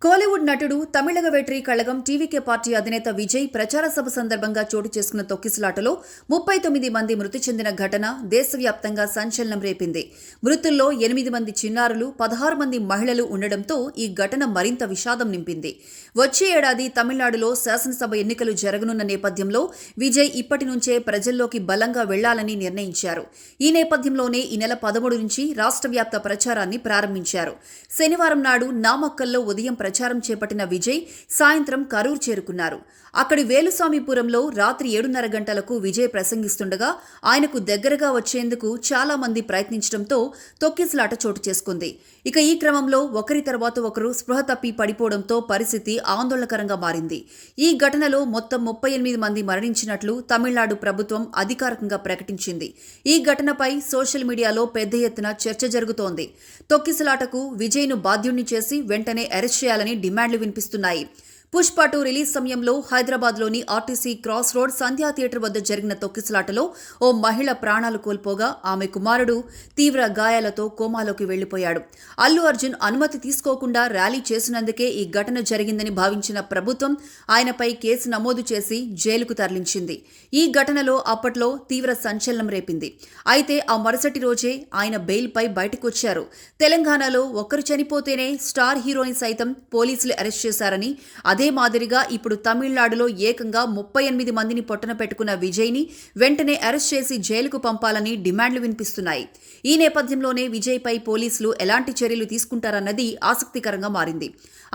కోలీవుడ్ నటుడు Tamilaga Vetri Kazhagam TVK party అధినేత విజయ్ ప్రచార సభ సందర్భంగా చోటు చేసుకున్న తొక్కిసలాటలో 39 మంది మృతి చెందిన ఘటన దేశవ్యాప్తంగా సంచలనం రేపింది. మృతుల్లో 8 మంది చిన్నారులు, 16 మంది మహిళలు ఉండడంతో ఈ ఘటన మరింత విషాదం నింపింది. వచ్చే ఏడాది తమిళనాడులో శాసనసభ ఎన్నికలు జరగనున్న నేపథ్యంలో విజయ్ ఇప్పటి నుంచే ప్రజల్లోకి బలంగా వెళ్లాలని నిర్ణయించారు. ఈ నేపథ్యంలోనే ఈ నెల 13 నుంచి రాష్ట్ర వ్యాప్త ప్రచారాన్ని ప్రారంభించారు. శనివారం నాడు నామక్కల్లో ఉదయం ప్రచారం చేపట్టిన విజయ్ సాయంత్రం కరూర్ చేరుకున్నారు. అక్కడి వేలుస్వామిపురంలో రాత్రి 7:30 గంటలకు విజయ్ ప్రసంగిస్తుండగా ఆయనకు దగ్గరగా వచ్చేందుకు చాలా మంది ప్రయత్నించడంతో తొక్కిసలాట చోటు చేసుకుంది. ఇక ఈ క్రమంలో ఒకరి తర్వాత ఒకరు స్పృహ తప్పి పడిపోవడంతో పరిస్థితి ఆందోళనకరంగా మారింది. ఈ ఘటనలో మొత్తం 38 మంది మరణించినట్లు తమిళనాడు ప్రభుత్వం అధికారికంగా ప్రకటించింది. ఈ ఘటనపై సోషల్ మీడియాలో పెద్ద ఎత్తున చర్చ జరుగుతోంది. తొక్కిసలాటకు విజయ్ను బాధ్యుణ్ణి చేసి వెంటనే అరెస్ట్ చేయాలని డిమాండ్లు వినిపిస్తున్నాయి. పుష్ప 2 రిలీజ్ సమయంలో హైదరాబాద్లోని ఆర్టీసీ క్రాస్ రోడ్ సంధ్యా థియేటర్ వద్ద జరిగిన తొక్కిసలాటలో ఓ మహిళ ప్రాణాలు కోల్పోగా ఆమె కుమారుడు తీవ్ర గాయాలతో కోమాలోకి వెళ్లిపోయాడు. అల్లు అర్జున్ అనుమతి తీసుకోకుండా ర్యాలీ చేసినందుకే ఈ ఘటన జరిగిందని భావించిన ప్రభుత్వం ఆయనపై కేసు నమోదు చేసి జైలుకు తరలించింది. ఈ ఘటనలో అప్పట్లో తీవ్ర సంచలనం రేపింది. అయితే ఆ మరుసటి రోజే ఆయన బెయిల్పై బయటకొచ్చారు. తెలంగాణలో ఒక్కరు చనిపోతేనే స్టార్ హీరోని సైతం పోలీసులు అరెస్ట్ చేశారని, అదే మాదిరిగా ఇప్పుడు తమిళనాడులో ఏకంగా 38 మందిని పొట్టన పెట్టుకున్న విజయ్ని వెంటనే అరెస్ట్ చేసి జైలుకు పంపాలని డిమాండ్లు వినిపిస్తున్నాయి. ఈ నేపథ్యంలోనే విజయ్పై పోలీసులు ఎలాంటి చర్యలు తీసుకుంటారన్నది ఆసక్తికరంగా మారింది.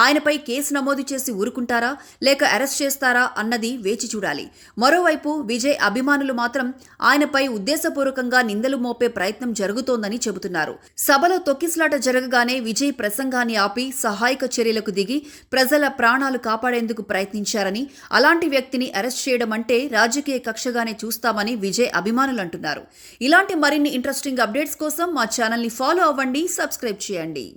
ఆయనపై కేసు నమోదు చేసి ఊరుకుంటారా లేక అరెస్ట్ చేస్తారా అన్నది వేచి చూడాలి. మరోవైపు విజయ్ అభిమానులు మాత్రం ఆయనపై ఉద్దేశపూర్వకంగా నిందలు మోపే ప్రయత్నం జరుగుతోందని చెబుతున్నారు. సభలో తొక్కిసలాట జరగగానే విజయ్ ప్రసంగాన్ని ఆపి సహాయక చర్యలకు దిగి ప్రజల ప్రాణాలు కాపాడేందుకు ప్రయత్నించారని, అలాంటి వ్యక్తిని అరెస్ట్ చేయడం అంటే రాజకీయ కక్షగానే చూస్తామని విజయ్ అభిమానులు అంటున్నారు. ఇలాంటి మరిన్ని ఇంట్రెస్టింగ్ అప్డేట్స్ కోసం మా ఛానల్ని ఫాలో అవ్వండి, సబ్స్క్రైబ్ చేయండి.